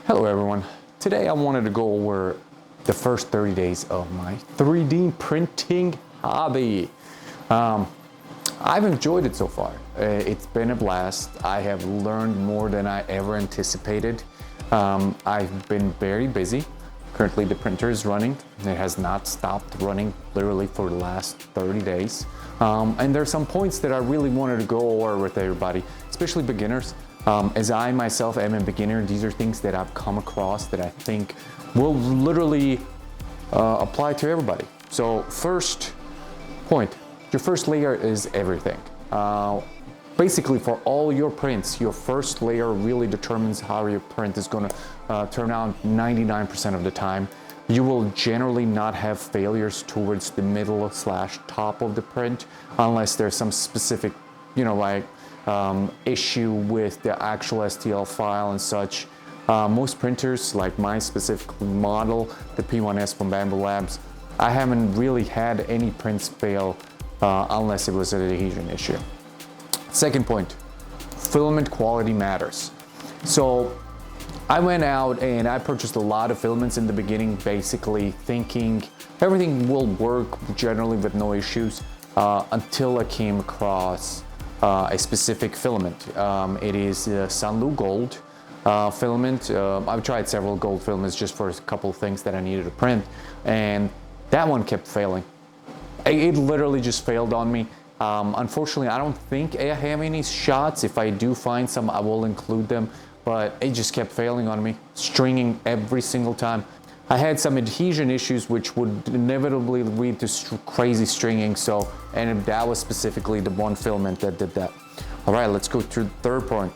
Hello everyone. Today I wanted to go over the first 30 days of my 3D printing hobby. I've enjoyed it so far. It's been a blast. I have learned more than I ever anticipated. I've been very busy. Currently the printer is running. It has not stopped running literally for the last 30 days. And there's some points that I really wanted to go over with everybody, especially beginners. As I myself am a beginner, these are things that I've come across that I think will literally apply to everybody. So first point, your first layer is everything. Basically for all your prints, your first layer really determines how your print is going to turn out 99% of the time. You will generally not have failures towards the middle / top of the print unless there's some specific, issue with the actual STL file and such. Most printers, like my specific model, the P1S from Bambu Labs, I haven't really had any prints fail unless it was an adhesion issue. Second point, filament quality matters. So I went out and I purchased a lot of filaments in the beginning, basically thinking everything will work generally with no issues until I came across a specific filament. It is Sunlu Gold filament. I've tried several gold filaments just for a couple of things that I needed to print, and that one kept failing. It literally just failed on me. Unfortunately, I don't think I have any shots. If I do find some, I will include them, but it just kept failing on me, stringing every single time. I had some adhesion issues which would inevitably lead to crazy stringing, and that was specifically the one filament that did that. All right, let's go to the third point.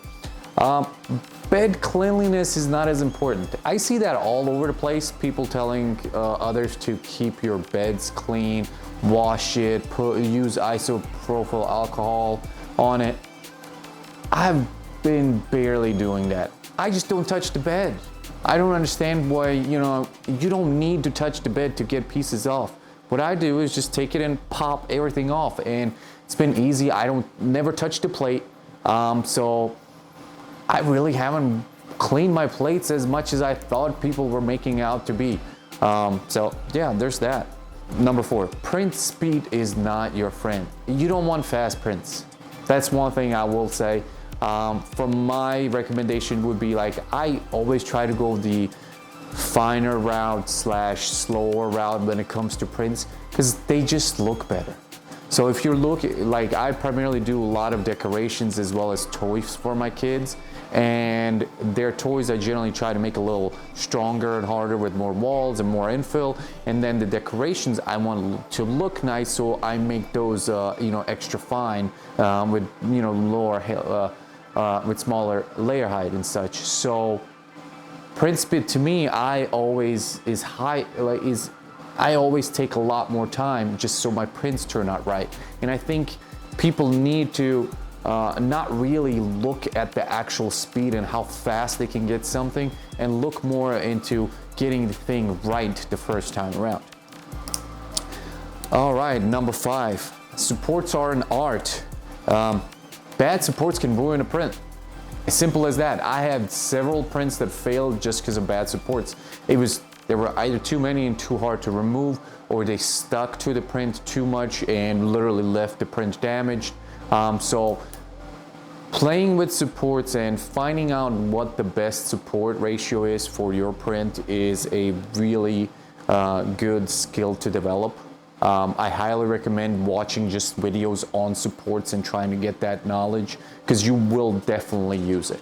Bed cleanliness is not as important. I see that all over the place, people telling others to keep your beds clean, wash it, use isopropyl alcohol on it. I've been barely doing that. I just don't touch the bed. I don't understand why, you don't need to touch the bed to get pieces off. What I do is just take it and pop everything off, and it's been easy. I never touch the plate. So I really haven't cleaned my plates as much as I thought people were making out to be. So yeah, there's that. Number 4, print speed is not your friend. You don't want fast prints. That's one thing I will say. From my recommendation would be I always try to go the finer route / slower route when it comes to prints because they just look better. So if you're looking, I primarily do a lot of decorations as well as toys for my kids, and their toys I generally try to make a little stronger and harder with more walls and more infill, and then the decorations I want to look nice, so I make those extra fine with lower with smaller layer height and such. So print speed to me, I always take a lot more time just so my prints turn out right. And I think people need to not really look at the actual speed and how fast they can get something, and look more into getting the thing right the first time around. All right, number 5, supports are an art. Bad supports can ruin a print. As simple as that. I had several prints that failed just because of bad supports. They were either too many and too hard to remove, or they stuck to the print too much and literally left the print damaged. So playing with supports and finding out what the best support ratio is for your print is a really good skill to develop. I highly recommend watching just videos on supports and trying to get that knowledge, because you will definitely use it.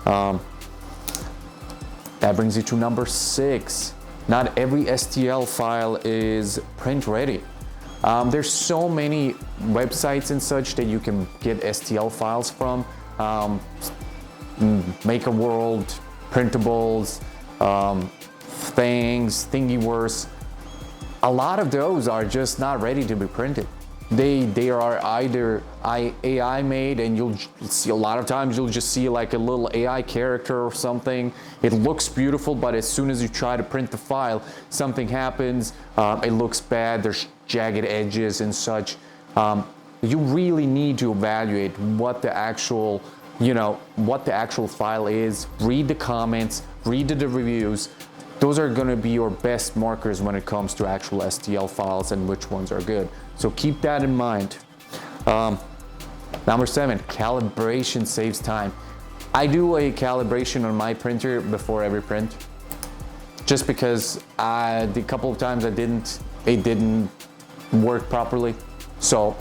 That brings you to number 6. Not every STL file is print ready. There's so many websites and such that you can get STL files from. Make a World, Printables, Thingiverse. A lot of those are just not ready to be printed. They are either AI made, and you'll see a lot of times you'll just see a little AI character or something. It looks beautiful, but as soon as you try to print the file, something happens. It looks bad. There's jagged edges and such. You really need to evaluate what the actual you know, what the actual file is, read the comments, read the reviews. Those are going to be your best markers when it comes to actual STL files and which ones are good. So keep that in mind. Number 7, calibration saves time. I do a calibration on my printer before every print, just because the couple of times it didn't work properly. So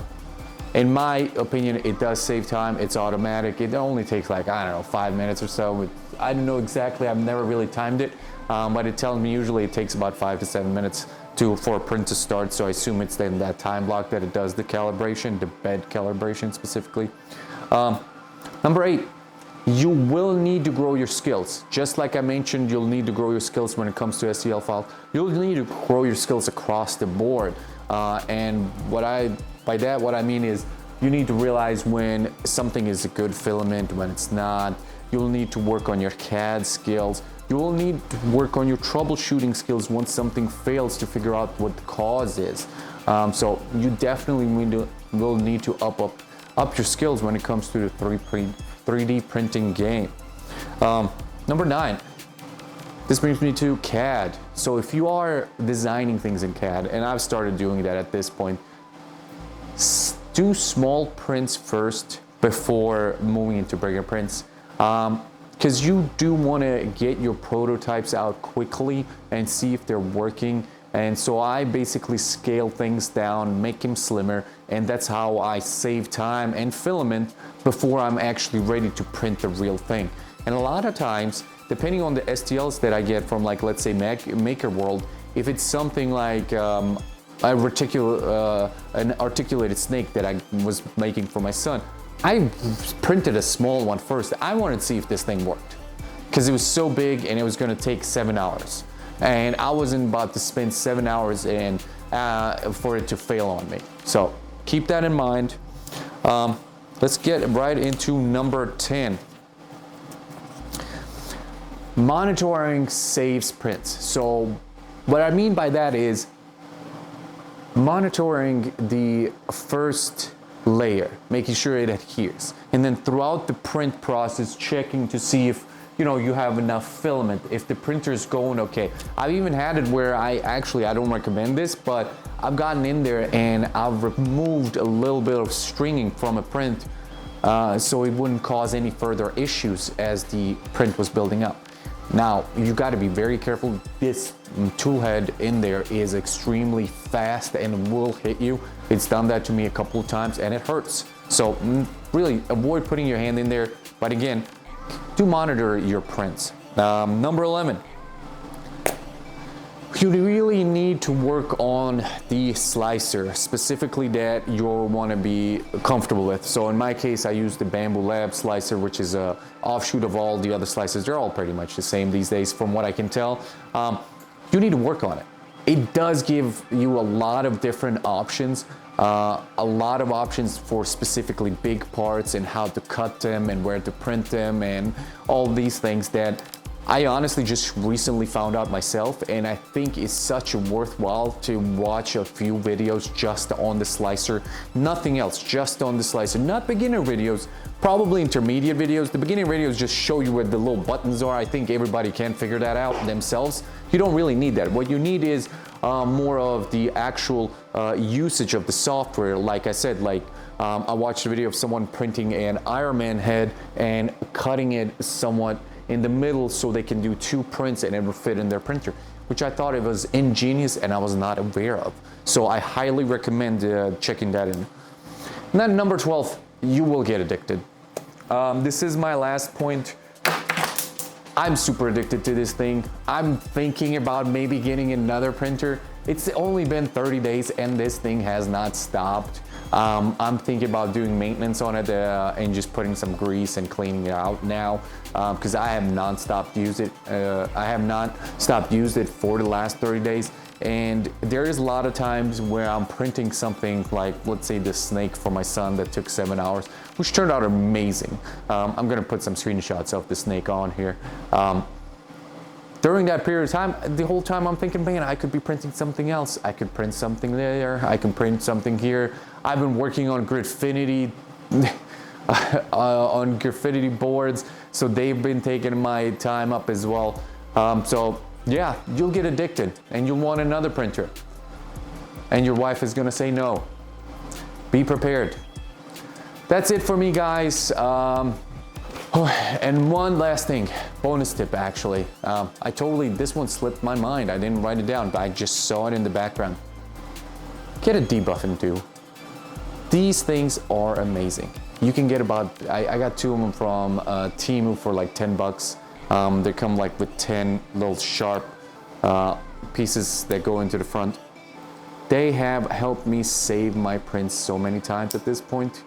in my opinion, it does save time. It's automatic. It only takes like, I don't know, 5 minutes or so. I don't know exactly. I've never really timed it, but it tells me usually it takes about 5 to 7 minutes for a print to start. So I assume it's then that time block that it does the calibration, the bed calibration specifically. Number 8, you will need to grow your skills. Just like I mentioned, you'll need to grow your skills when it comes to STL files. You'll need to grow your skills across the board. And what I mean is you need to realize when something is a good filament, when it's not. You'll need to work on your CAD skills. You will need to work on your troubleshooting skills once something fails to figure out what the cause is. So you definitely will need to up your skills when it comes to the 3D printing game. Number 9. This brings me to CAD. So if you are designing things in CAD, and I've started doing that at this point, do small prints first before moving into bigger prints. Because you do want to get your prototypes out quickly and see if they're working. And so I basically scale things down, make them slimmer, and that's how I save time and filament before I'm actually ready to print the real thing. And a lot of times, depending on the STLs that I get from, like, let's say Maker World, if it's something like an articulated snake that I was making for my son, I printed a small one first. I wanted to see if this thing worked because it was so big and it was going to take 7 hours. And I wasn't about to spend 7 hours for it to fail on me. So keep that in mind. Let's get right into number 10. Monitoring saves prints. So what I mean by that is monitoring the first layer, making sure it adheres, and then throughout the print process checking to see if you have enough filament, if the printer is going okay. I've even had it where I don't recommend this, but I've gotten in there and I've removed a little bit of stringing from a print so it wouldn't cause any further issues as the print was building up. Now, you got to be very careful. This tool head in there is extremely fast and will hit you. It's done that to me a couple of times and it hurts. So really avoid putting your hand in there. But again, do monitor your prints. Number 11. You really need to work on the slicer, specifically that you'll want to be comfortable with. So in my case, I use the Bambu Lab slicer, which is a offshoot of all the other slicers. They're all pretty much the same these days from what I can tell. You need to work on it. It does give you a lot of different options, a lot of options for specifically big parts and how to cut them and where to print them and all these things that I honestly just recently found out myself, and I think it's such a worthwhile to watch a few videos just on the slicer, nothing else, just on the slicer. Not beginner videos, probably intermediate videos. The beginner videos just show you where the little buttons are. I think everybody can figure that out themselves. You don't really need that. What you need is more of the actual usage of the software. Like I said, I watched a video of someone printing an Iron Man head and cutting it somewhat in the middle so they can do 2 prints and it will fit in their printer, which I thought it was ingenious and I was not aware of. So I highly recommend checking that in. And then number 12, you will get addicted. This is my last point. I'm super addicted to this thing. I'm thinking about maybe getting another printer. It's only been 30 days and this thing has not stopped. I'm thinking about doing maintenance on it and just putting some grease and cleaning it out now because I have not stopped using it. I have not stopped using it for the last 30 days. And there is a lot of times where I'm printing something like, let's say, this snake for my son that took 7 hours, which turned out amazing. I'm gonna put some screenshots of the snake on here. During that period of time, the whole time I'm thinking, man, I could be printing something else. I could print something there. I can print something here. I've been working on Gridfinity. on graffiti boards, so they've been taking my time up as well. So yeah, you'll get addicted and you'll want another printer. And your wife is gonna say no. Be prepared. That's it for me, guys. And one last thing, bonus tip actually. This one slipped my mind. I didn't write it down, but I just saw it in the background. Get a debuffing tool. These things are amazing. You can get I got 2 of them from Temu for like 10 bucks. They come like with 10 little sharp pieces that go into the front. They have helped me save my prints so many times at this point.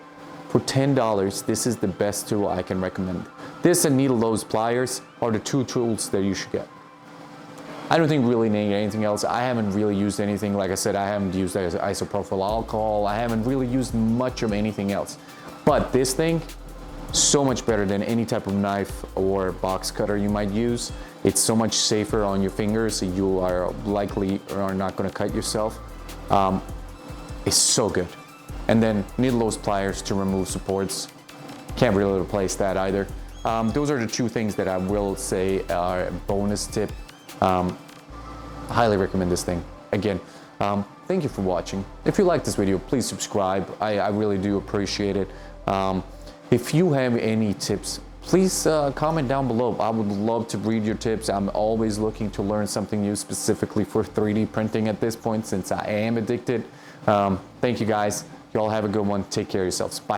For $10, this is the best tool I can recommend. This and needle nose pliers are the 2 tools that you should get. I don't think really need anything else. I haven't really used anything. Like I said, I haven't used isopropyl alcohol. I haven't really used much of anything else. But this thing, so much better than any type of knife or box cutter you might use. It's so much safer on your fingers. You are likely are not going to cut yourself. It's so good. And then needle nose pliers to remove supports. Can't really replace that either. Those are the 2 things that I will say are a bonus tip. Highly recommend this thing. Again, thank you for watching. If you like this video, please subscribe. I really do appreciate it. If you have any tips, please comment down below. I would love to read your tips. I'm always looking to learn something new specifically for 3D printing at this point, since I am addicted. Thank you guys. You all have a good one. Take care of yourselves. Bye.